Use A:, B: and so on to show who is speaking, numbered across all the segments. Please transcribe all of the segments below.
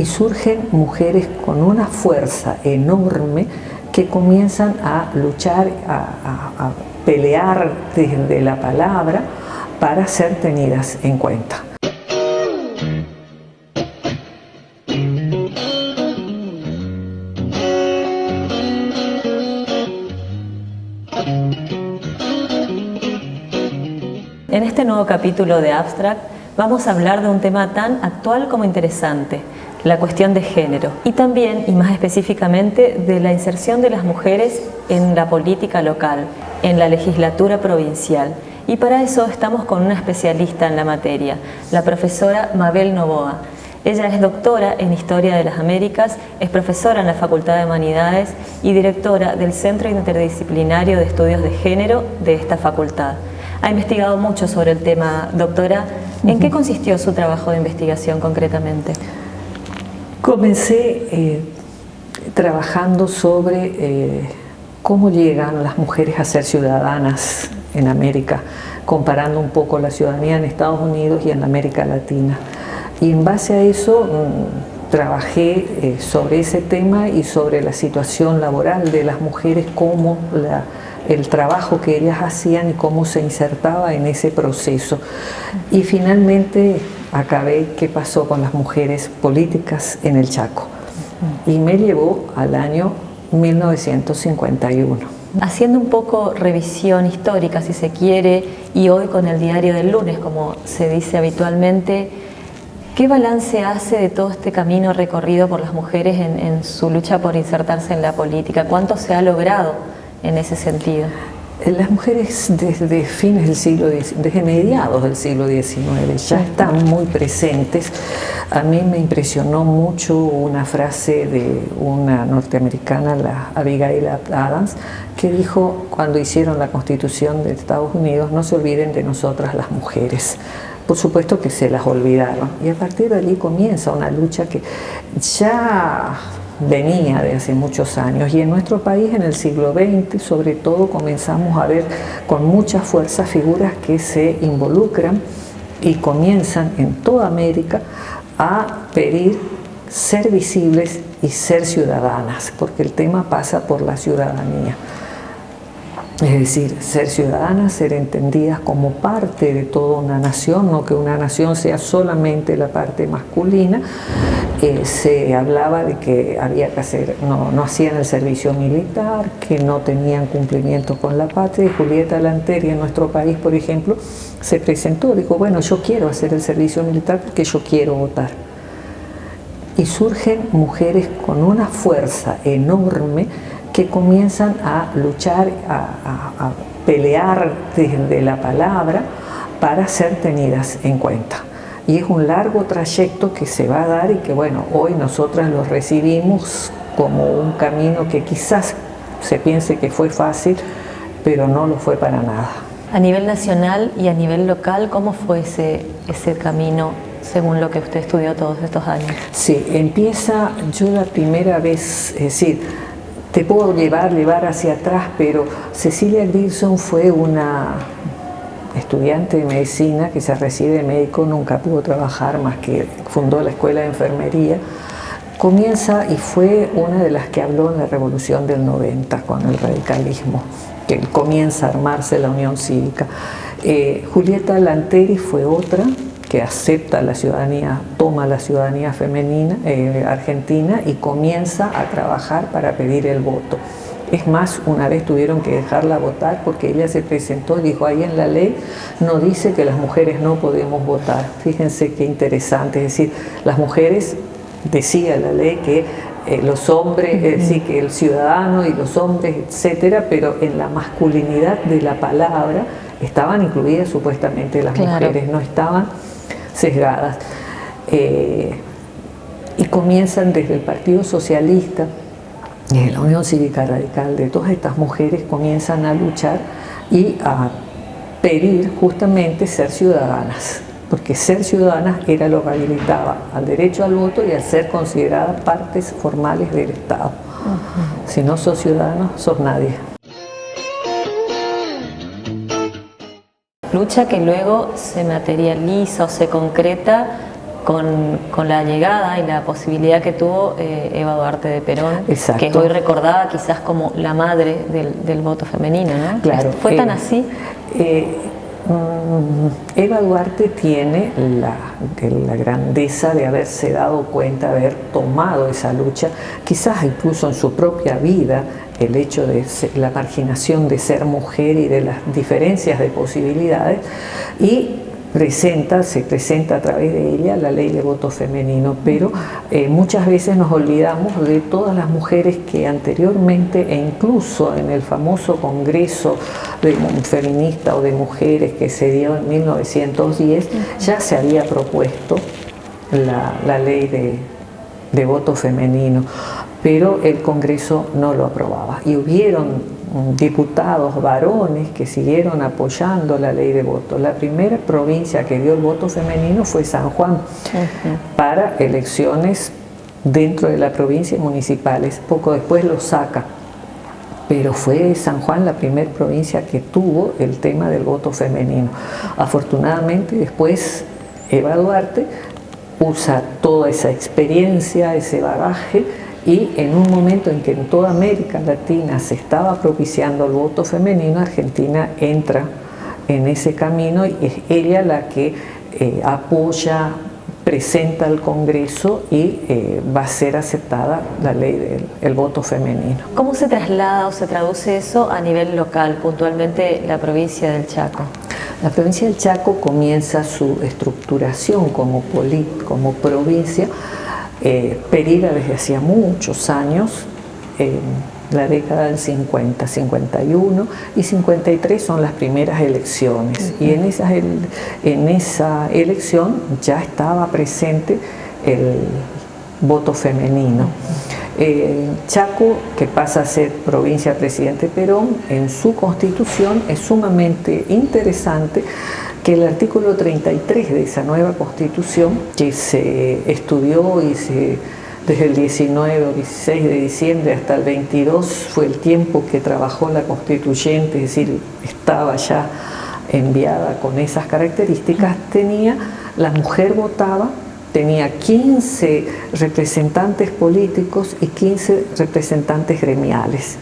A: y surgen mujeres con una fuerza enorme que comienzan a luchar, a pelear desde la palabra para ser tenidas en cuenta.
B: En este nuevo capítulo de Abstract vamos a hablar de un tema tan actual como interesante, la cuestión de género, y también, y más específicamente, de la inserción de las mujeres en la política local, en la legislatura provincial. Y para eso estamos con una especialista en la materia, la profesora Mabel Novoa. Ella es doctora en Historia de las Américas, es profesora en la Facultad de Humanidades y directora del Centro Interdisciplinario de Estudios de Género de esta facultad. Ha investigado mucho sobre el tema. Doctora, ¿en qué consistió su trabajo de investigación concretamente?
A: Comencé trabajando sobre cómo llegan las mujeres a ser ciudadanas en América, comparando un poco la ciudadanía en Estados Unidos y en América Latina. Y en base a eso trabajé sobre ese tema y sobre la situación laboral de las mujeres, cómo el trabajo que ellas hacían y cómo se insertaba en ese proceso. Y finalmente acabé qué pasó con las mujeres políticas en el Chaco. Y me llevó al año 1951.
B: Haciendo un poco revisión histórica, si se quiere, y hoy con el diario del lunes, como se dice habitualmente, ¿qué balance hace de todo este camino recorrido por las mujeres en su lucha por insertarse en la política? ¿Cuánto se ha logrado en ese sentido?
A: Las mujeres desde fines del siglo XIX, desde mediados del siglo XIX, ya están muy presentes. A mí me impresionó mucho una frase de una norteamericana, la Abigail Adams, que dijo cuando hicieron la Constitución de Estados Unidos: no se olviden de nosotras las mujeres. Por supuesto que se las olvidaron, y a partir de allí comienza una lucha que ya venía de hace muchos años, y en nuestro país en el siglo XX sobre todo comenzamos a ver con mucha fuerza figuras que se involucran y comienzan en toda América a pedir ser visibles y ser ciudadanas, porque el tema pasa por la ciudadanía. Es decir, ser ciudadanas, ser entendidas como parte de toda una nación, no que una nación sea solamente la parte masculina. Se hablaba de que había que hacer, no hacían el servicio militar, que no tenían cumplimiento con la patria, y Julieta Lanteri en nuestro país, por ejemplo, se presentó, dijo: bueno, yo quiero hacer el servicio militar porque yo quiero votar. Y surgen mujeres con una fuerza enorme que comienzan a luchar, a pelear desde la palabra para ser tenidas en cuenta. Y es un largo trayecto que se va a dar y que, bueno, hoy nosotras lo recibimos como un camino que quizás se piense que fue fácil, pero no lo fue para nada.
B: A nivel nacional y a nivel local, ¿cómo fue ese camino según lo que usted estudió todos estos años?
A: Sí, empieza, yo la primera vez, es decir, te puedo llevar hacia atrás, pero Cecilia Grierson fue una estudiante de medicina que se recibe de médico, nunca pudo trabajar más que fundó la escuela de enfermería. Comienza y fue una de las que habló en la revolución del 90 con el radicalismo, que comienza a armarse la Unión Cívica. Julieta Lanteri fue otra que acepta la ciudadanía, toma la ciudadanía femenina argentina y comienza a trabajar para pedir el voto. Es más, una vez tuvieron que dejarla votar porque ella se presentó y dijo: ahí en la ley no dice que las mujeres no podemos votar. Fíjense qué interesante, es decir, las mujeres, decía la ley que los hombres, es decir, que el ciudadano y los hombres, etcétera, pero en la masculinidad de la palabra estaban incluidas supuestamente las mujeres, no estaban sesgadas. Y comienzan desde el Partido Socialista, desde la Unión Cívica Radical, de todas estas mujeres comienzan a luchar y a pedir justamente ser ciudadanas, porque ser ciudadanas era lo que habilitaba al derecho al voto y al ser consideradas partes formales del Estado. Si no sos ciudadano, sos nadie.
B: Lucha que luego se materializa o se concreta con la llegada y la posibilidad que tuvo Eva Duarte de Perón,
A: Exacto.
B: que es hoy recordada quizás como la madre del voto femenino, ¿no?
A: Claro.
B: ¿Fue tan así?
A: Eva Duarte tiene la grandeza de haberse dado cuenta, haber tomado esa lucha, quizás incluso en su propia vida, el hecho de la marginación de ser mujer y de las diferencias de posibilidades, y se presenta a través de ella la ley de voto femenino, pero muchas veces nos olvidamos de todas las mujeres que anteriormente, e incluso en el famoso congreso feminista o de mujeres que se dio en 1910, ya se había propuesto la ley de voto femenino, pero el Congreso no lo aprobaba, y hubieron diputados varones que siguieron apoyando la ley de voto. La primera provincia que dio el voto femenino fue San Juan, para elecciones dentro de la provincia y municipales. Poco después lo saca, pero fue San Juan la primera provincia que tuvo el tema del voto femenino. Afortunadamente después Eva Duarte usa toda esa experiencia, ese bagaje, y en un momento en que en toda América Latina se estaba propiciando el voto femenino, Argentina entra en ese camino y es ella la que apoya, presenta al Congreso y va a ser aceptada la ley del voto femenino.
B: ¿Cómo se traslada o se traduce eso a nivel local, puntualmente la provincia del Chaco?
A: La provincia del Chaco comienza su estructuración como provincia perida desde hacía muchos años, la década del 50, 51 y 53 son las primeras elecciones, y en esa elección ya estaba presente el voto femenino. Chaco, que pasa a ser provincia presidente Perón, en su constitución es sumamente interesante que el artículo 33 de esa nueva constitución, que se estudió y desde el 19 o 16 de diciembre hasta el 22 fue el tiempo que trabajó la constituyente, es decir, estaba ya enviada con esas características, la mujer votaba, tenía 15 representantes políticos y 15 representantes gremiales,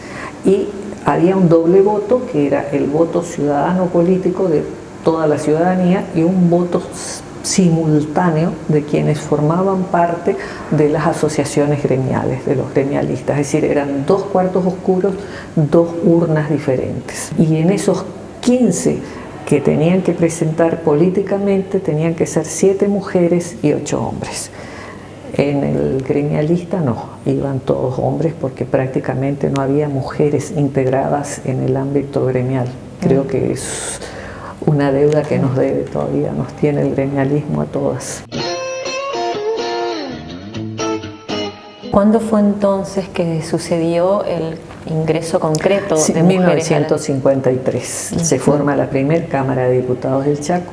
A: y había un doble voto que era el voto ciudadano político de toda la ciudadanía y un voto simultáneo de quienes formaban parte de las asociaciones gremiales, de los gremialistas, es decir, eran 2 cuartos oscuros, 2 urnas diferentes, y en esos 15 que tenían que presentar políticamente tenían que ser 7 mujeres y 8 hombres. En el gremialista no, iban todos hombres porque prácticamente no había mujeres integradas en el ámbito gremial. Creo que es una deuda que nos debe todavía, nos tiene el gremialismo a todas.
B: ¿Cuándo fue entonces que sucedió el ingreso concreto de
A: en
B: mujeres?
A: 1953 se forma la primera Cámara de Diputados del Chaco,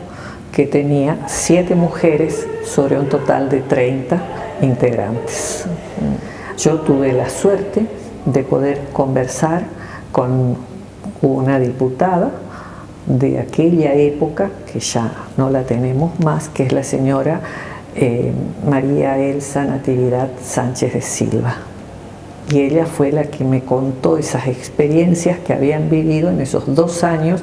A: que tenía 7 mujeres sobre un total de 30 integrantes. Yo tuve la suerte de poder conversar con una diputada de aquella época, que ya no la tenemos más, que es la señora María Elsa Natividad Sánchez de Silva. Y ella fue la que me contó esas experiencias que habían vivido en esos 2 años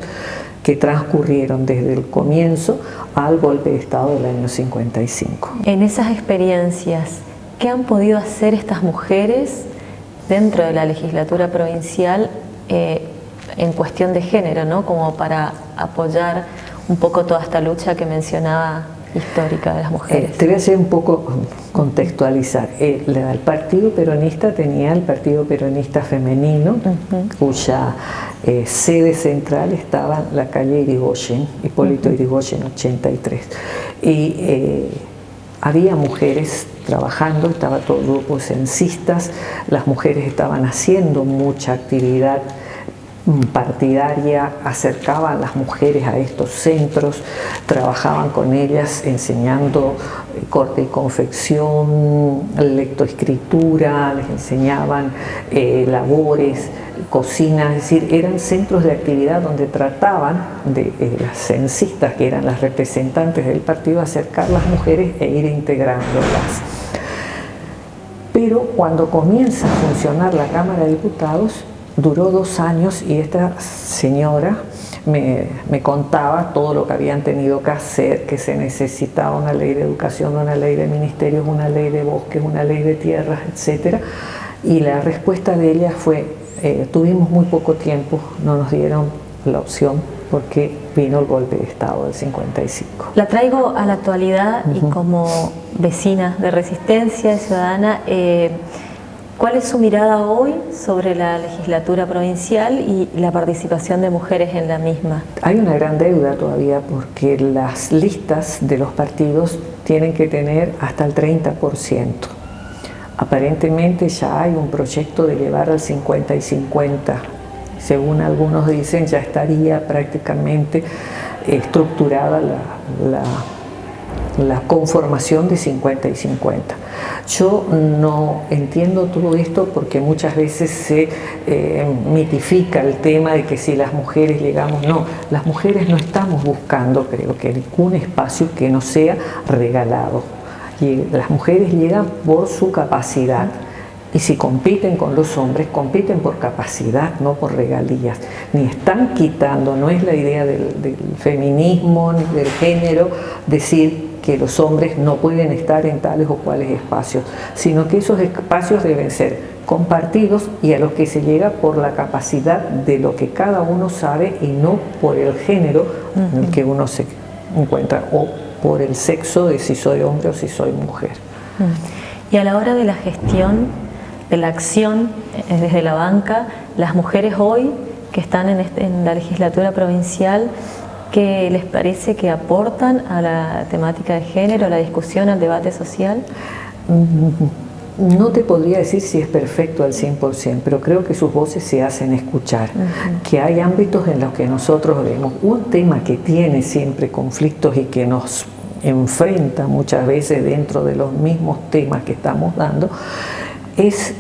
A: que transcurrieron desde el comienzo al golpe de Estado del año 55.
B: En esas experiencias, ¿qué han podido hacer estas mujeres dentro de la legislatura provincial en cuestión de género, ¿no? Como para apoyar un poco toda esta lucha que mencionaba histórica de las mujeres?
A: Te voy a hacer un poco contextualizar. El Partido Peronista tenía el Partido Peronista Femenino, cuya sede central estaba en la calle Irigoyen, Hipólito Irigoyen 83. Y había mujeres trabajando, estaba todo el grupo de censistas, las mujeres estaban haciendo mucha actividad partidaria, acercaban a las mujeres a estos centros, trabajaban con ellas enseñando corte y confección, lectoescritura, les enseñaban labores, cocina, es decir, eran centros de actividad donde trataban de las censistas, que eran las representantes del partido, acercar a las mujeres e ir integrándolas. Pero cuando comienza a funcionar la Cámara de Diputados, duró 2 años y esta señora me contaba todo lo que habían tenido que hacer, que se necesitaba una ley de educación, una ley de ministerios, una ley de bosques, una ley de tierras, etc. Y la respuesta de ella fue, tuvimos muy poco tiempo, no nos dieron la opción porque vino el golpe de Estado del 55.
B: La traigo a la actualidad y como vecina de Resistencia Ciudadana, ¿cuál es su mirada hoy sobre la legislatura provincial y la participación de mujeres en la misma?
A: Hay una gran deuda todavía porque las listas de los partidos tienen que tener hasta el 30%. Aparentemente ya hay un proyecto de llevar al 50 y 50. Según algunos dicen, ya estaría prácticamente estructurada la conformación de 50 y 50. Yo no entiendo todo esto porque muchas veces se mitifica el tema de que si las mujeres llegamos, no, las mujeres no estamos buscando, creo que ningún espacio que no sea regalado. Y las mujeres llegan por su capacidad. Y si compiten con los hombres, compiten por capacidad, no por regalías. Ni están quitando, no es la idea del feminismo ni del género decir que los hombres no pueden estar en tales o cuales espacios, sino que esos espacios deben ser compartidos y a los que se llega por la capacidad de lo que cada uno sabe y no por el género en el que uno se encuentra o por el sexo de si soy hombre o si soy mujer.
B: Y a la hora de la gestión, de la acción desde la banca, las mujeres hoy que están en la legislatura provincial, ¿qué les parece que aportan a la temática de género, a la discusión, al debate social?
A: No te podría decir si es perfecto al 100%, pero creo que sus voces se hacen escuchar, que hay ámbitos en los que nosotros vemos un tema que tiene siempre conflictos y que nos enfrenta muchas veces dentro de los mismos temas que estamos dando, es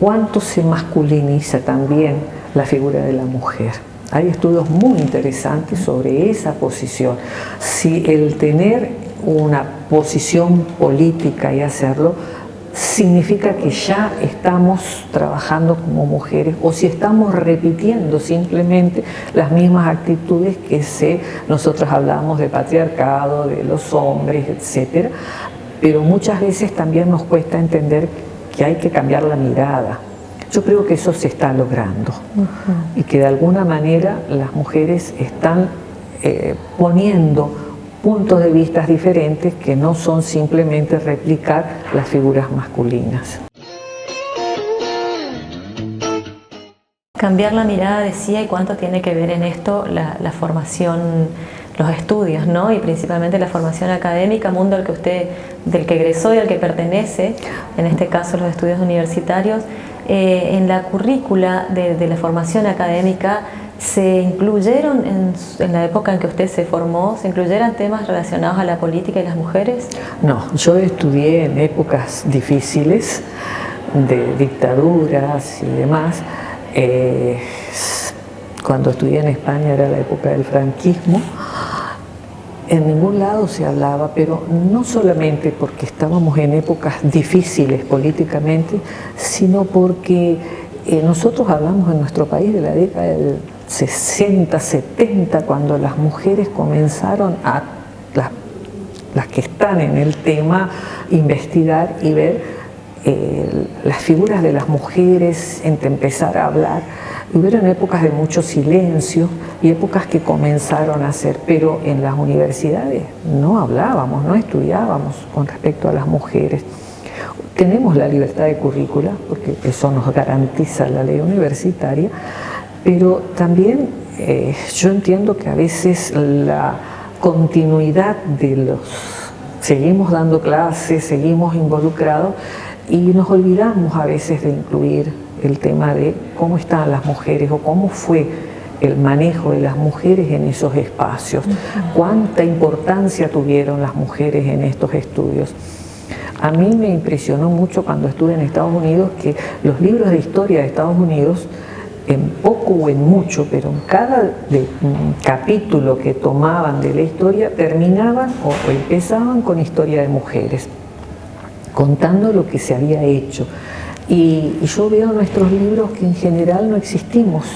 A: cuánto se masculiniza también la figura de la mujer. Hay estudios muy interesantes sobre esa posición. Si el tener una posición política y hacerlo significa que ya estamos trabajando como mujeres o si estamos repitiendo simplemente las mismas actitudes que nosotros hablamos de patriarcado, de los hombres, etc. Pero muchas veces también nos cuesta entender que hay que cambiar la mirada. Yo creo que eso se está logrando y que de alguna manera las mujeres están poniendo puntos de vista diferentes que no son simplemente replicar las figuras masculinas.
B: Cambiar la mirada, decía, y cuánto tiene que ver en esto la formación, los estudios, ¿no? Y principalmente la formación académica, mundo del que egresó y al que pertenece, en este caso los estudios universitarios. En la currícula de la formación académica, ¿se incluyeron en la época en que usted se formó, se incluyeron temas relacionados a la política y las mujeres?
A: No, yo estudié en épocas difíciles, de dictaduras y demás. Cuando estudié en España era la época del franquismo. En ningún lado se hablaba, pero no solamente porque estábamos en épocas difíciles políticamente, sino porque nosotros hablamos en nuestro país de la década del 60, 70, cuando las mujeres comenzaron las que están en el tema, investigar y ver las figuras de las mujeres, empezar a hablar. Hubieron épocas de mucho silencio y épocas que comenzaron a hacer, pero en las universidades no hablábamos, no estudiábamos con respecto a las mujeres. Tenemos la libertad de currícula, porque eso nos garantiza la ley universitaria, pero también yo entiendo que a veces la continuidad seguimos dando clases, seguimos involucrados y nos olvidamos a veces de incluir el tema de cómo están las mujeres o cómo fue el manejo de las mujeres en esos espacios, cuánta importancia tuvieron las mujeres en estos estudios. A mí me impresionó mucho cuando estuve en Estados Unidos que los libros de historia de Estados Unidos, en poco o en mucho, pero en cada capítulo que tomaban de la historia, terminaban o empezaban con historia de mujeres, contando lo que se había hecho. Y yo veo en nuestros libros que en general no existimos,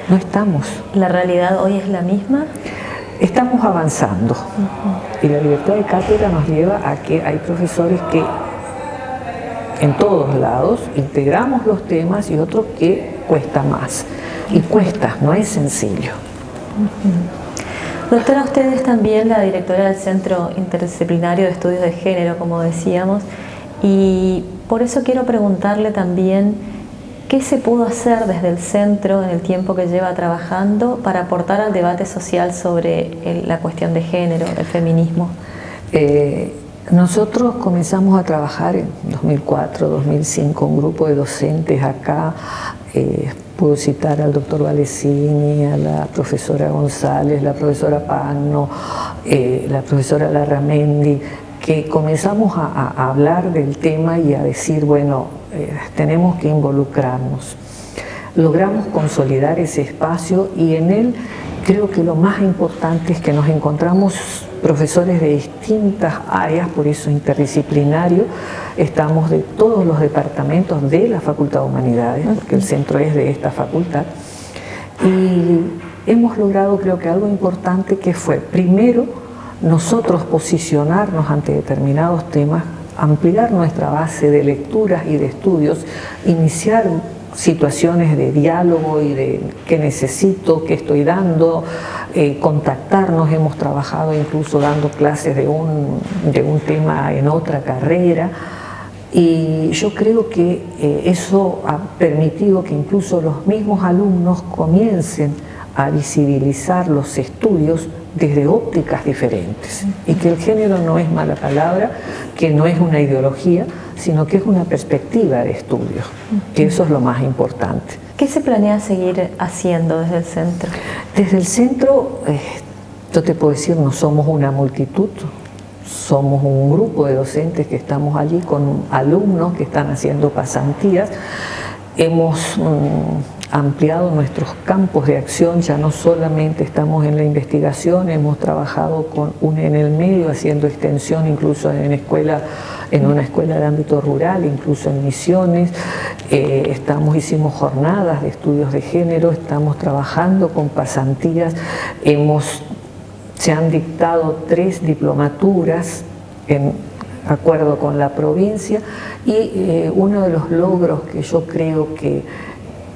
A: no estamos.
B: ¿La realidad hoy es la misma?
A: Estamos avanzando y la libertad de cátedra nos lleva a que hay profesores que en todos lados integramos los temas y otros que cuesta más. Y cuesta, no es sencillo.
B: Doctora, usted es también la directora del Centro Interdisciplinario de Estudios de Género, como decíamos, y por eso quiero preguntarle también qué se pudo hacer desde el centro en el tiempo que lleva trabajando para aportar al debate social sobre la cuestión de género, el feminismo.
A: Nosotros comenzamos a trabajar en 2004, 2005, un grupo de docentes acá. Puedo citar al doctor Valesini, a la profesora González, la profesora Pagno, la profesora Larramendi, que comenzamos a hablar del tema y a decir, bueno, tenemos que involucrarnos. Logramos consolidar ese espacio y en él creo que lo más importante es que nos encontramos profesores de distintas áreas, por eso interdisciplinario. Estamos de todos los departamentos de la Facultad de Humanidades, porque el centro es de esta facultad. Y hemos logrado, creo que algo importante, que fue, primero, nosotros posicionarnos ante determinados temas, ampliar nuestra base de lecturas y de estudios, iniciar situaciones de diálogo y de qué necesito, qué estoy dando, contactarnos. Hemos trabajado incluso dando clases de un tema en otra carrera, y yo creo que eso ha permitido que incluso los mismos alumnos comiencen a visibilizar los estudios desde ópticas diferentes, y que el género no es mala palabra, que no es una ideología, sino que es una perspectiva de estudio, que eso es lo más importante.
B: ¿Qué se planea seguir haciendo desde el centro?
A: Desde el centro, yo te puedo decir, no somos una multitud, somos un grupo de docentes que estamos allí con alumnos que están haciendo pasantías. Hemos ampliado nuestros campos de acción, ya no solamente estamos en la investigación, hemos trabajado en el medio haciendo extensión incluso en una escuela de ámbito rural, incluso en Misiones. Hicimos jornadas de estudios de género, estamos trabajando con pasantías, se han dictado 3 diplomaturas en acuerdo con la provincia, y uno de los logros que yo creo que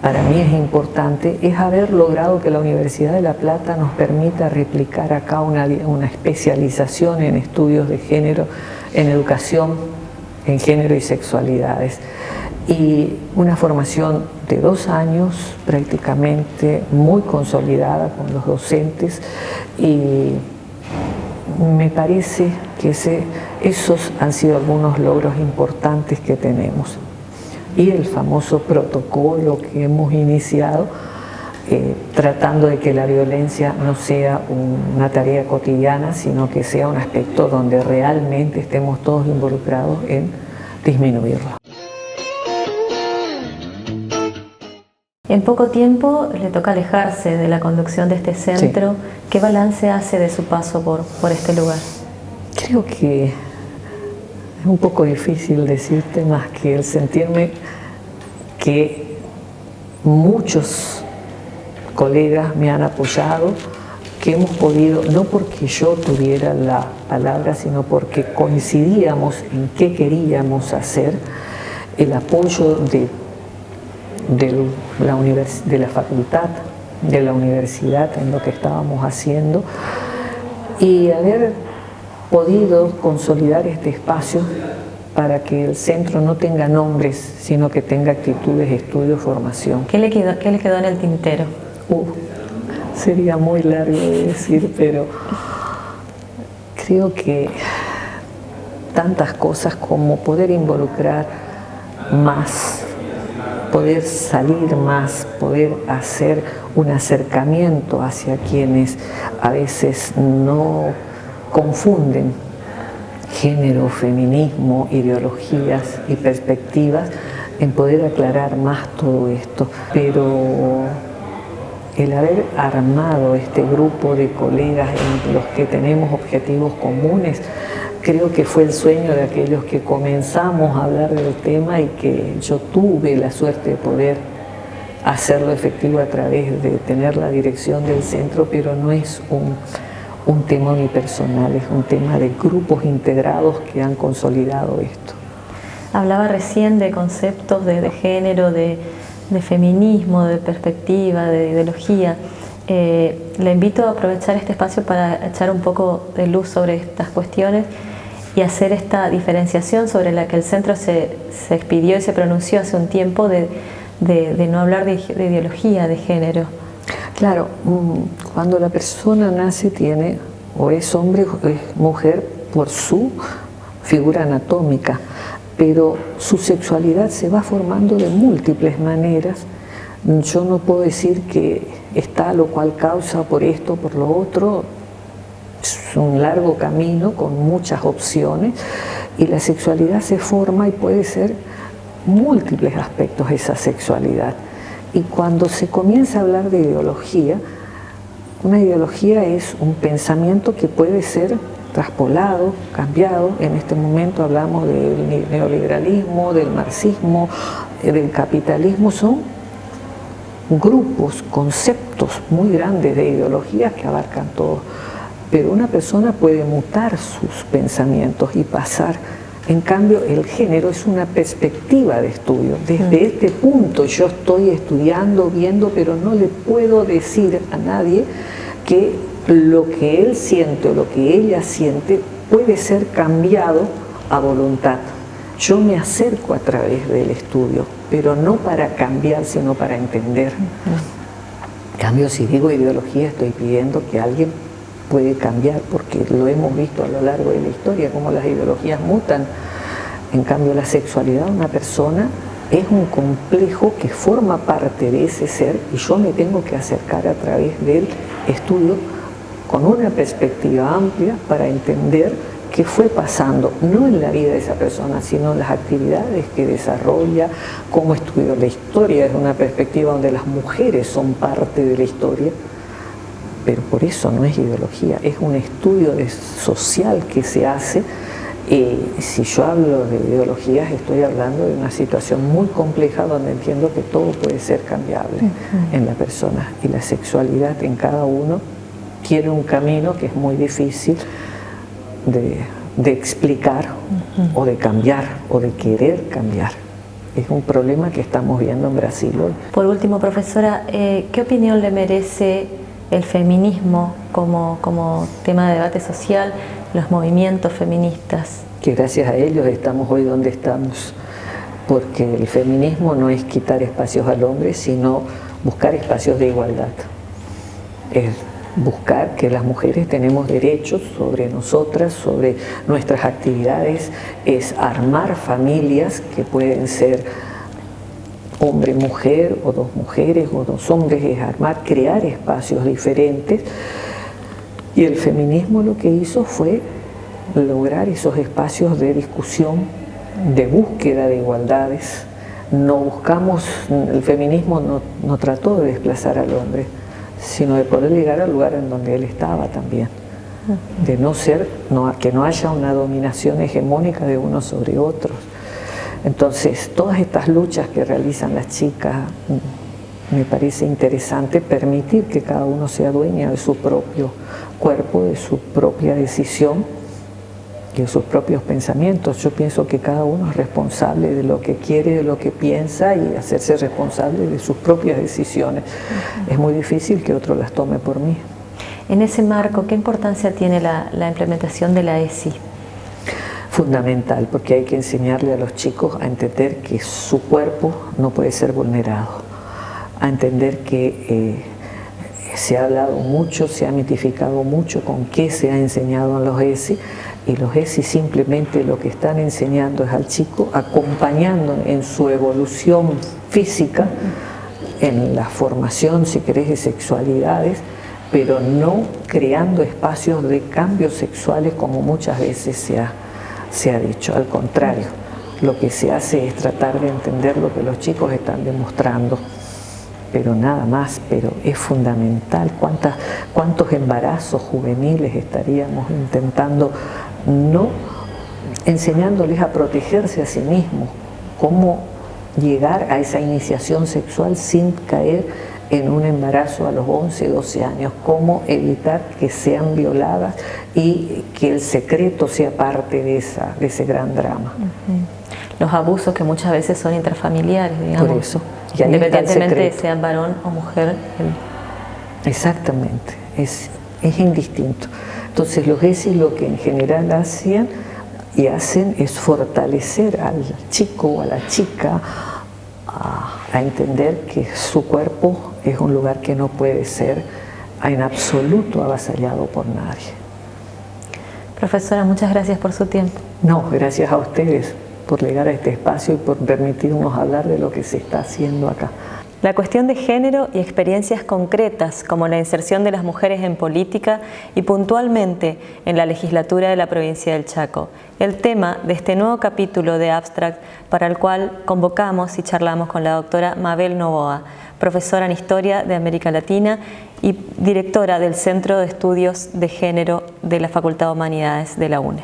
A: para mí es importante es haber logrado que la Universidad de La Plata nos permita replicar acá una especialización en estudios de género, en educación en género y sexualidades, y una formación de 2 años prácticamente muy consolidada con los docentes, y me parece que esos han sido algunos logros importantes que tenemos. Y el famoso protocolo que hemos iniciado, tratando de que la violencia no sea una tarea cotidiana, sino que sea un aspecto donde realmente estemos todos involucrados en disminuirlo.
B: En poco tiempo le toca alejarse de la conducción de este centro. Sí. ¿Qué balance hace de su paso por este lugar?
A: Creo que es un poco difícil decirte más que el sentirme que muchos colegas me han apoyado, que hemos podido, no porque yo tuviera la palabra, sino porque coincidíamos en qué queríamos hacer, el apoyo de la facultad, de la universidad en lo que estábamos haciendo, y haber podido consolidar este espacio para que el centro no tenga nombres, sino que tenga actitudes, estudio, formación.
B: ¿Qué le quedó en el tintero?
A: Sería muy largo de decir, pero creo que tantas cosas como poder involucrar más poder salir más, poder hacer un acercamiento hacia quienes a veces no confunden género, feminismo, ideologías y perspectivas, en poder aclarar más todo esto. Pero el haber armado este grupo de colegas en los que tenemos objetivos comunes, creo que fue el sueño de aquellos que comenzamos a hablar del tema y que yo tuve la suerte de poder hacerlo efectivo a través de tener la dirección del centro, pero no es un tema unipersonal, es un tema de grupos integrados que han consolidado esto.
B: Hablaba recién de conceptos de género, de feminismo, de perspectiva, de ideología. Le invito a aprovechar este espacio para echar un poco de luz sobre estas cuestiones y hacer esta diferenciación sobre la que el centro se expidió y se pronunció hace un tiempo de no hablar de ideología de género.
A: Claro, cuando la persona nace tiene o es hombre o es mujer por su figura anatómica, pero su sexualidad se va formando de múltiples maneras. Yo no puedo decir que es tal o cual causa por esto o por lo otro. Es un largo camino con muchas opciones y la sexualidad se forma y puede ser múltiples aspectos de esa sexualidad. Y cuando se comienza a hablar de ideología, una ideología es un pensamiento que puede ser traspolado, cambiado. En este momento hablamos del neoliberalismo, del marxismo, del capitalismo. Son grupos, conceptos muy grandes de ideologías que abarcan todo. Pero una persona puede mutar sus pensamientos y pasar. En cambio, el género es una perspectiva de estudio. Desde este punto yo estoy estudiando, viendo, pero no le puedo decir a nadie que lo que él siente o lo que ella siente puede ser cambiado a voluntad. Yo me acerco a través del estudio, pero no para cambiar, sino para entender. En cambio, si digo ideología, estoy pidiendo que alguien puede cambiar, porque lo hemos visto a lo largo de la historia, cómo las ideologías mutan. En cambio, la sexualidad de una persona es un complejo que forma parte de ese ser y yo me tengo que acercar a través del estudio con una perspectiva amplia para entender qué fue pasando, no en la vida de esa persona, sino en las actividades que desarrolla, cómo estudió la historia desde una perspectiva donde las mujeres son parte de la historia. Pero por eso no es ideología, es un estudio social que se hace. Si yo hablo de ideologías, estoy hablando de una situación muy compleja donde entiendo que todo puede ser cambiable en la persona. Y la sexualidad en cada uno tiene un camino que es muy difícil de explicar o de cambiar o de querer cambiar. Es un problema que estamos viendo en Brasil hoy.
B: Por último, profesora, ¿qué opinión le merece el feminismo como tema de debate social, los movimientos feministas?
A: Que gracias a ellos estamos hoy donde estamos, porque el feminismo no es quitar espacios al hombre, sino buscar espacios de igualdad. Es buscar que las mujeres tenemos derechos sobre nosotras, sobre nuestras actividades, es armar familias que pueden ser hombre-mujer o dos mujeres o dos hombres, es armar, crear espacios diferentes. Y el feminismo lo que hizo fue lograr esos espacios de discusión, de búsqueda de igualdades. No buscamos, el feminismo no trató de desplazar al hombre, sino de poder llegar al lugar en donde él estaba también. De que no haya una dominación hegemónica de unos sobre otros. Entonces, todas estas luchas que realizan las chicas, me parece interesante permitir que cada uno sea dueña de su propio cuerpo, de su propia decisión y de sus propios pensamientos. Yo pienso que cada uno es responsable de lo que quiere, de lo que piensa y hacerse responsable de sus propias decisiones. Es muy difícil que otro las tome por mí.
B: En ese marco, ¿qué importancia tiene la implementación de la ESI?
A: Fundamental, porque hay que enseñarle a los chicos a entender que su cuerpo no puede ser vulnerado, a entender que se ha hablado mucho, se ha mitificado mucho con qué se ha enseñado en los ESI, Y los ESI simplemente lo que están enseñando es al chico, acompañando en su evolución física, en la formación, si querés, de sexualidades, pero no creando espacios de cambios sexuales como muchas veces se ha dicho. Al contrario, lo que se hace es tratar de entender lo que los chicos están demostrando, pero nada más. Pero es fundamental. ¿Cuántos embarazos juveniles estaríamos intentando, no enseñándoles a protegerse a sí mismos? ¿Cómo llegar a esa iniciación sexual sin caer en un embarazo a los 11, 12 años? ¿Cómo evitar que sean violadas y que el secreto sea parte de ese gran drama?
B: Los abusos que muchas veces son intrafamiliares, digamos.
A: Por eso.
B: Independientemente de sean varón o mujer.
A: Exactamente, es indistinto. Entonces los ESI lo que en general hacen es fortalecer al chico o a la chica a entender que su cuerpo es un lugar que no puede ser en absoluto avasallado por nadie.
B: Profesora, muchas gracias por su tiempo.
A: No, gracias a ustedes por llegar a este espacio y por permitirnos hablar de lo que se está haciendo acá.
B: La cuestión de género y experiencias concretas como la inserción de las mujeres en política y puntualmente en la legislatura de la provincia del Chaco. El tema de este nuevo capítulo de Abstract para el cual convocamos y charlamos con la doctora Mabel Novoa, profesora en Historia de América Latina y directora del Centro de Estudios de Género de la Facultad de Humanidades de la UNE.